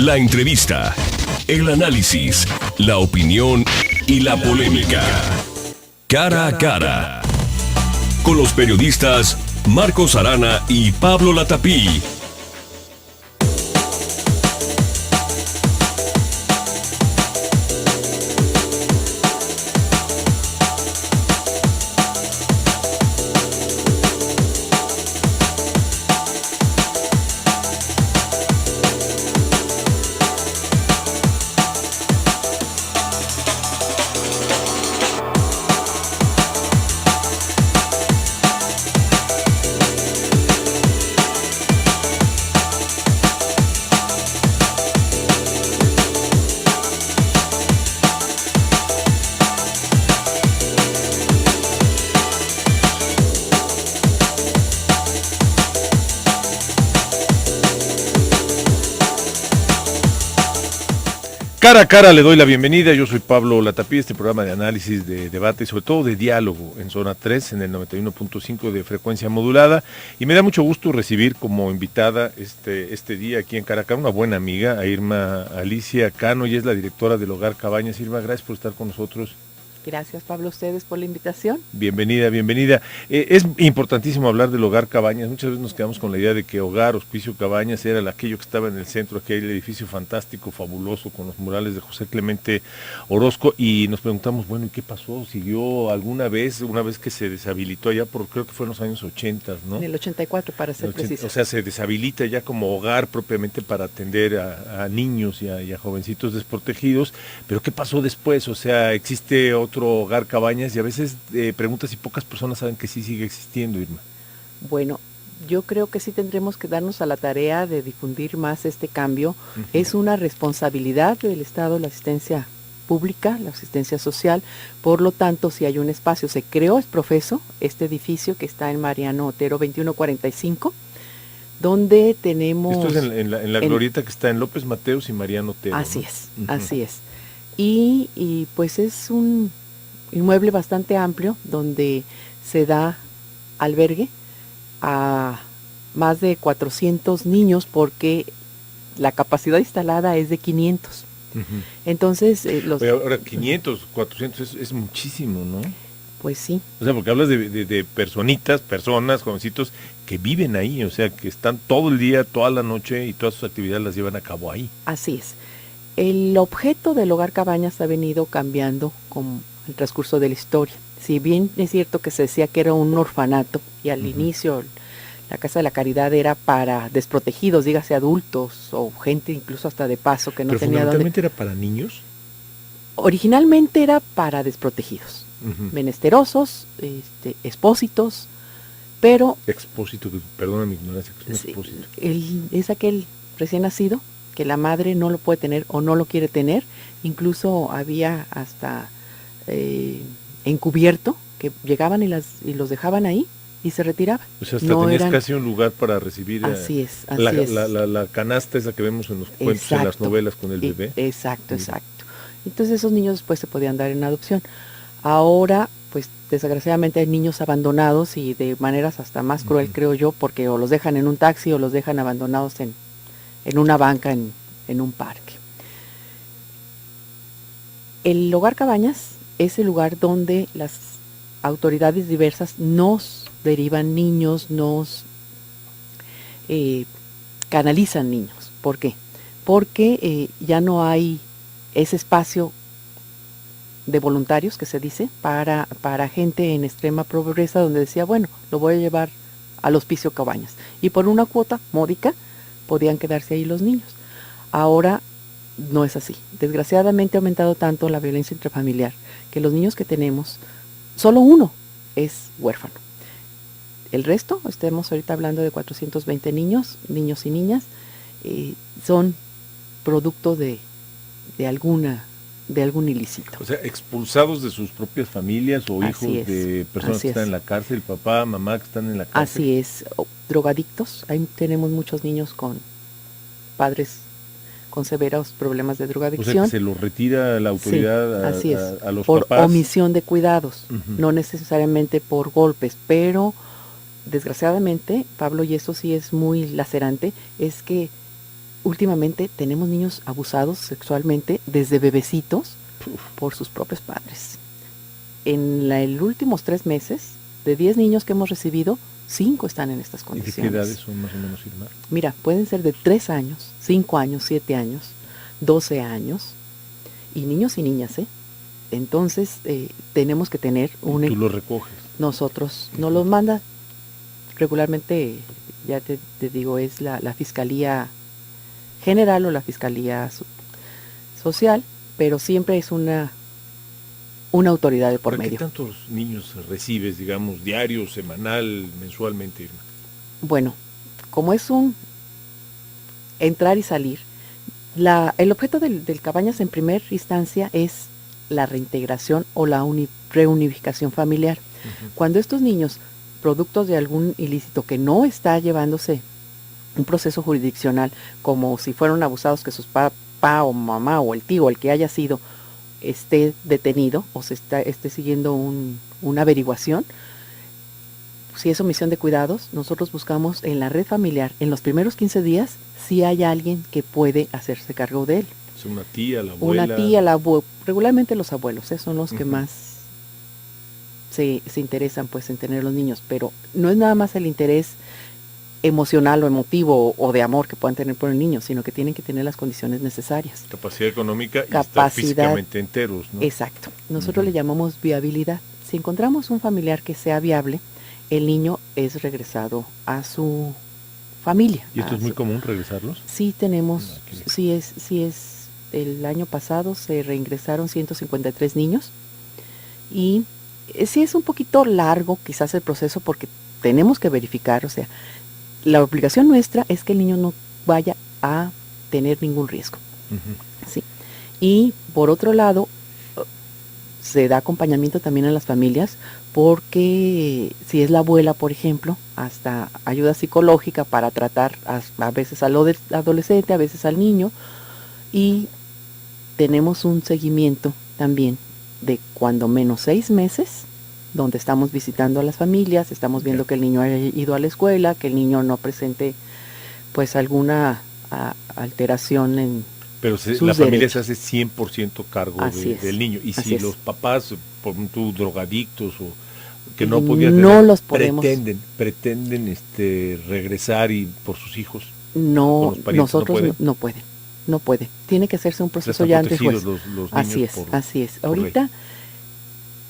La entrevista, el análisis, la opinión y la polémica. Cara a cara. Con los periodistas Marcos Arana y Pablo Latapí. Cara a cara le doy la bienvenida, yo soy Pablo Latapí, este programa de análisis, de debate y sobre todo de diálogo en Zona 3, en el 91.5 de frecuencia modulada, y me da mucho gusto recibir como invitada este día aquí en Cara a Cara una buena amiga, a Irma Alicia Cano, y es la directora del Hogar Cabañas. Irma, gracias por estar con nosotros. Gracias, Pablo, a ustedes por la invitación. Bienvenida, bienvenida. Es importantísimo hablar del Hogar Cabañas. Muchas veces nos quedamos con la idea de que Hogar, Hospicio Cabañas era aquello que estaba en el centro, aquel edificio fantástico, fabuloso, con los murales de José Clemente Orozco, y nos preguntamos, bueno, ¿y qué pasó? ¿Siguió alguna vez, una vez que se deshabilitó allá por, creo que fue en los años 80, ¿no? En el 84, para ser preciso. O sea, se deshabilita ya como hogar propiamente para atender a niños y a jovencitos desprotegidos, pero ¿qué pasó después? O sea, existe otro Hogar Cabañas y a veces preguntas y pocas personas saben que sí sigue existiendo, Irma. Bueno, yo creo que sí tendremos que darnos a la tarea de difundir más este cambio. Uh-huh. Es una responsabilidad del Estado la asistencia pública, la asistencia social, por lo tanto, si hay un espacio, se creó, es profeso, este edificio que está en Mariano Otero 2145, donde tenemos... Esto es en la glorieta que está en López Mateos y Mariano Otero. Así, ¿no? Es, uh-huh. Así es. Y pues es un inmueble bastante amplio donde se da albergue a más de 400 niños porque la capacidad instalada es de 500. Uh-huh. Entonces, ahora 500, 400 es muchísimo, ¿no? Pues sí. O sea, porque hablas de personas, jovencitos que viven ahí, o sea, que están todo el día, toda la noche y todas sus actividades las llevan a cabo ahí. Así es. El objeto del Hogar Cabañas ha venido cambiando con el transcurso de la historia. Si bien es cierto que se decía que era un orfanato y al uh-huh. inicio la Casa de la Caridad era para desprotegidos, dígase adultos o gente incluso hasta de paso que no ¿pero tenía fundamentalmente era para niños? Originalmente era para desprotegidos, uh-huh. menesterosos, expósitos, pero... Expósito, perdona mi ignorancia, ¿qué es un expósito? Es aquel recién nacido que la madre no lo puede tener o no lo quiere tener, incluso había hasta encubierto, que llegaban y los dejaban ahí y se retiraban. O sea, hasta no tenías casi un lugar para recibir así es. La canasta esa que vemos en los cuentos, exacto, en las novelas con el bebé. Exacto, exacto. Entonces esos niños después se podían dar en adopción. Ahora, pues desgraciadamente hay niños abandonados y de maneras hasta más cruel, uh-huh. creo yo, porque o los dejan en un taxi o los dejan abandonados en una banca, en un parque. El Hogar Cabañas es el lugar donde las autoridades diversas nos derivan niños, nos canalizan niños. ¿Por qué? Porque ya no hay ese espacio de voluntarios, que se dice, para gente en extrema pobreza, donde decía, bueno, lo voy a llevar al Hospicio Cabañas. Y por una cuota módica, podían quedarse ahí los niños. Ahora no es así. Desgraciadamente ha aumentado tanto la violencia intrafamiliar que los niños que tenemos, solo uno es huérfano. El resto, estamos ahorita hablando de 420 niños y niñas, son producto de algún ilícito. O sea, expulsados de sus propias familias o hijos de personas que están en la cárcel, papá, mamá que están en la cárcel. Así es, drogadictos. Ahí tenemos muchos niños con padres con severos problemas de drogadicción. O sea, que se los retira la autoridad sí, a los por papás. omisión de cuidados, uh-huh. no necesariamente por golpes, pero desgraciadamente, Pablo, y eso sí es muy lacerante, es que últimamente tenemos niños abusados sexualmente desde bebecitos Uf. por sus propios padres. En los últimos 3 meses, de 10 niños que hemos recibido, 5 están en estas ¿Y condiciones. de qué edades son más o menos, Irma? Mira, pueden ser de 3 años, 5 años, 7 años, 12 años, y niños y niñas, ¿eh? Entonces, tenemos que tener Y tú lo recoges. nosotros, nos los manda regularmente, ya te digo, es la Fiscalía General o la Fiscalía Social, pero siempre es una autoridad de por ¿Pero medio. qué tantos niños recibes, digamos, diario, semanal, mensualmente, Irma? Bueno, como es un entrar y salir, el objeto del Cabañas en primera instancia es la reintegración o la reunificación familiar. Cuando estos niños, productos de algún ilícito que no está llevándose un proceso jurisdiccional, como si fueron abusados, que sus papá o mamá o el tío, el que haya sido, esté detenido o esté siguiendo una averiguación, si es omisión de cuidados, nosotros buscamos en la red familiar, en los primeros 15 días, si hay alguien que puede hacerse cargo de él. Es una tía, la abuela. Una tía, regularmente los abuelos, son los que más se interesan pues en tener los niños, pero no es nada más el interés emocional o emotivo o de amor que puedan tener por el niño, sino que tienen que tener las condiciones necesarias. Capacidad económica y estar físicamente enteros, ¿no? Exacto. Nosotros le llamamos viabilidad. Si encontramos un familiar que sea viable, el niño es regresado a su familia. ¿Y esto es muy común, regresarlos? Sí tenemos, sí es, el año pasado se reingresaron 153 niños y sí es un poquito largo quizás el proceso porque tenemos que verificar, o sea, la obligación nuestra es que el niño no vaya a tener ningún riesgo. Sí. Y por otro lado, se da acompañamiento también a las familias porque si es la abuela, por ejemplo, hasta ayuda psicológica para tratar a veces al adolescente, a veces al niño, y tenemos un seguimiento también de cuando menos 6 meses, donde estamos visitando a las familias, estamos viendo que el niño haya ido a la escuela, que el niño no presente pues alguna alteración en Pero sus la familia derechos. se hace 100% cargo del niño. Y si los papás, por ejemplo, drogadictos o que no podían no tener, los podemos, pretenden regresar y por sus hijos. No, con los parientes, nosotros no puede. Tiene que hacerse un proceso ya ante juez. Los Así niños es, así es. Ahorita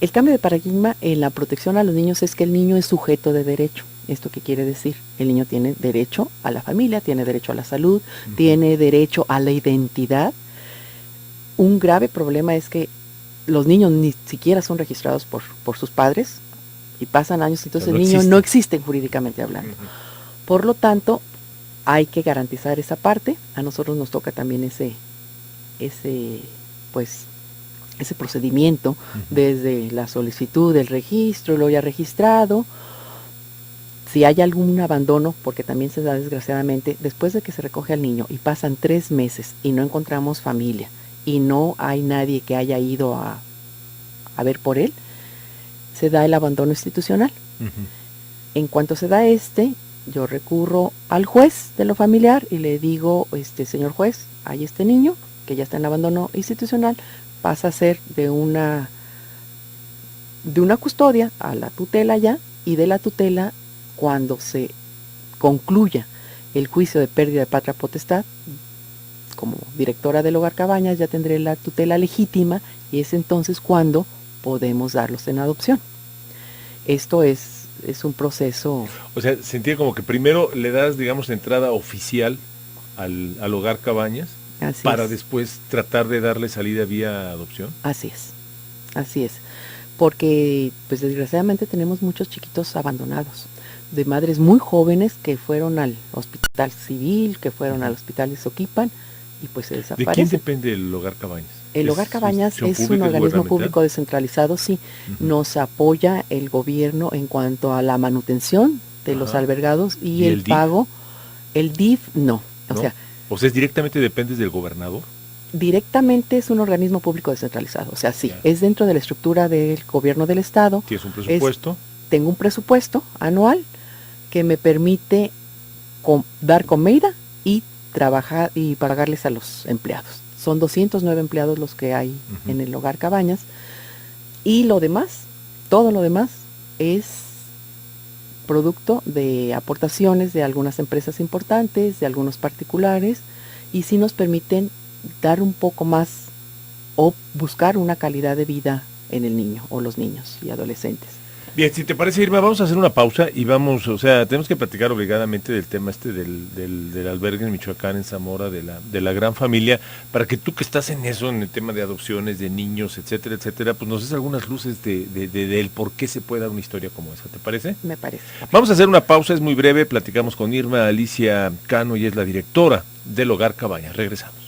el cambio de paradigma en la protección a los niños es que el niño es sujeto de derecho. ¿Esto qué quiere decir? El niño tiene derecho a la familia, tiene derecho a la salud, tiene derecho a la identidad. Un grave problema es que los niños ni siquiera son registrados por sus padres y pasan años, entonces el niño no existe jurídicamente hablando. Por lo tanto, hay que garantizar esa parte. A nosotros nos toca también ese procedimiento desde la solicitud del registro, lo ya registrado. Si hay algún abandono, porque también se da desgraciadamente, después de que se recoge al niño y pasan 3 meses y no encontramos familia y no hay nadie que haya ido a ver por él, se da el abandono institucional. En cuanto se da yo recurro al juez de lo familiar y le digo, señor juez, hay este niño que ya está en abandono institucional, pasa a ser de una custodia a la tutela ya, y de la tutela, cuando se concluya el juicio de pérdida de patria potestad, como directora del Hogar Cabañas ya tendré la tutela legítima y es entonces cuando podemos darlos en adopción. Esto es un proceso. O sea, se entiende como que primero le das, digamos, entrada oficial al Hogar Cabañas para después tratar de darle salida vía adopción. Así es. Porque, pues desgraciadamente tenemos muchos chiquitos abandonados, de madres muy jóvenes que fueron al hospital civil, que fueron al hospital de Soquipan y pues se desaparecen. ¿De quién depende el Hogar Cabañas? El Hogar Cabañas es un organismo público descentralizado, sí. Nos apoya el gobierno en cuanto a la manutención de los albergados y el pago. El DIF no. O sea, es directamente dependes del gobernador. Directamente es un organismo público descentralizado, o sea, sí, es dentro de la estructura del gobierno del estado. ¿Tienes un presupuesto? Tengo un presupuesto anual que me permite dar comida y trabajar y pagarles a los empleados. Son 209 empleados los que hay en el Hogar Cabañas, y lo demás, todo lo demás es producto de aportaciones de algunas empresas importantes, de algunos particulares, y sí nos permiten dar un poco más o buscar una calidad de vida en el niño o los niños y adolescentes. Bien, si te parece, Irma, vamos a hacer una pausa y vamos, o sea, tenemos que platicar obligadamente del tema del albergue en Michoacán, en Zamora, de la gran familia, para que tú que estás en eso, en el tema de adopciones, de niños, etcétera, etcétera, pues nos des algunas luces del por qué se puede dar una historia como esa, ¿te parece? Me parece. Vamos a hacer una pausa, es muy breve, platicamos con Irma Alicia Cano, y es la directora del Hogar Cabañas. Regresamos.